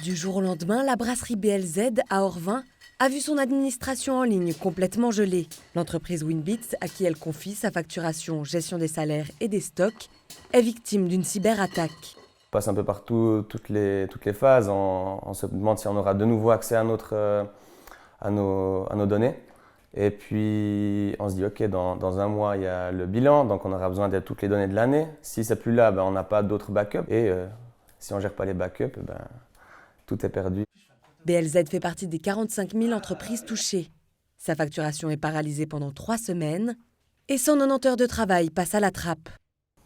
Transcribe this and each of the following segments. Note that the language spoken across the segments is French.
Du jour au lendemain, la brasserie BLZ à Orvin a vu son administration en ligne complètement gelée. L'entreprise Winbits, à qui elle confie sa facturation, gestion des salaires et des stocks, est victime d'une cyberattaque. On passe un peu partout, toutes les phases. On se demande si on aura de nouveau accès à nos données. Et puis on se dit ok, dans un mois il y a le bilan, donc on aura besoin de toutes les données de l'année. Si c'est plus là, on n'a pas d'autres backups. Et si on ne gère pas les backups, tout est perdu. BLZ fait partie des 45 000 entreprises touchées. Sa facturation est paralysée pendant 3 semaines et 190 heures de travail passent à la trappe.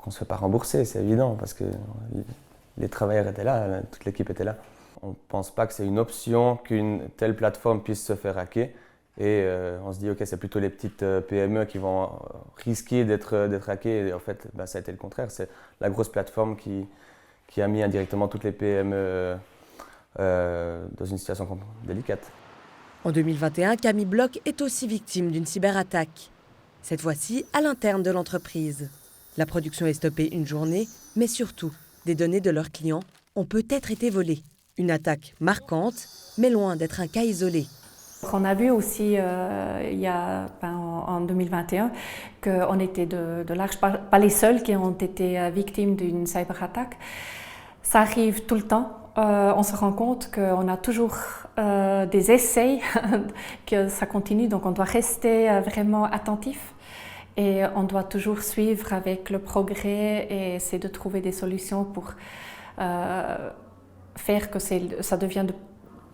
On ne se fait pas rembourser, c'est évident, parce que les travailleurs étaient là, toute l'équipe était là. On ne pense pas que c'est une option qu'une telle plateforme puisse se faire hacker. Et on se dit, ok, c'est plutôt les petites PME qui vont risquer d'être hackées. Et en fait, ça a été le contraire. C'est la grosse plateforme qui a mis indirectement toutes les PME dans une situation délicate. En 2021, Camille Bloch est aussi victime d'une cyberattaque. Cette fois-ci, à l'interne de l'entreprise. La production est stoppée une journée, mais surtout, des données de leurs clients ont peut-être été volées. Une attaque marquante, mais loin d'être un cas isolé. On a vu aussi en 2021 qu'on était de large pas les seuls qui ont été victimes d'une cyberattaque. Ça arrive tout le temps. On se rend compte qu'on a toujours des essais, que ça continue, donc on doit rester vraiment attentif. Et on doit toujours suivre avec le progrès et essayer de trouver des solutions pour faire que ça devienne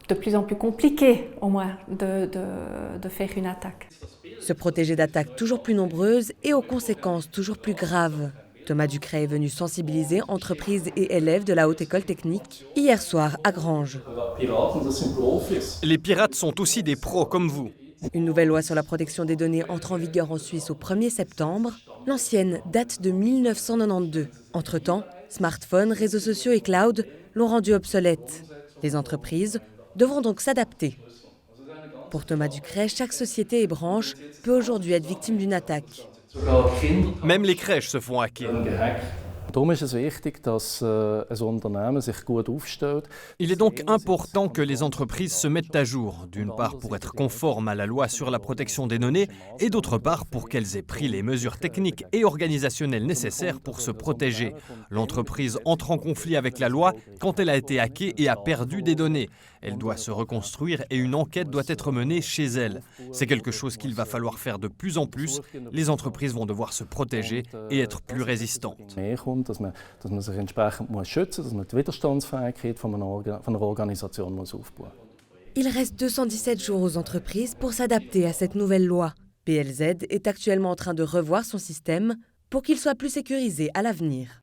de plus en plus compliqué, au moins, de faire une attaque. Se protéger d'attaques toujours plus nombreuses et aux conséquences toujours plus graves. Thomas Ducret est venu sensibiliser entreprises et élèves de la Haute École Technique hier soir à Granges. Les pirates sont aussi des pros comme vous. Une nouvelle loi sur la protection des données entre en vigueur en Suisse au 1er septembre. L'ancienne date de 1992. Entre-temps, smartphones, réseaux sociaux et cloud l'ont rendue obsolète. Les entreprises devront donc s'adapter. Pour Thomas Ducret, chaque société et branche peut aujourd'hui être victime d'une attaque. Même les crèches se font hacker. Il est donc important que les entreprises se mettent à jour, d'une part pour être conformes à la loi sur la protection des données et d'autre part pour qu'elles aient pris les mesures techniques et organisationnelles nécessaires pour se protéger. L'entreprise entre en conflit avec la loi quand elle a été hackée et a perdu des données. Elle doit se reconstruire et une enquête doit être menée chez elle. C'est quelque chose qu'il va falloir faire de plus en plus. Les entreprises vont devoir se protéger et être plus résistantes. Dass man sich entsprechend schützen muss, dass man die Widerstandsfähigkeit von einer Organisation aufbauen muss. Il reste 217 jours aux entreprises pour s'adapter à cette nouvelle loi. BLZ est actuellement en train de revoir son système pour qu'il soit plus sécurisé à l'avenir.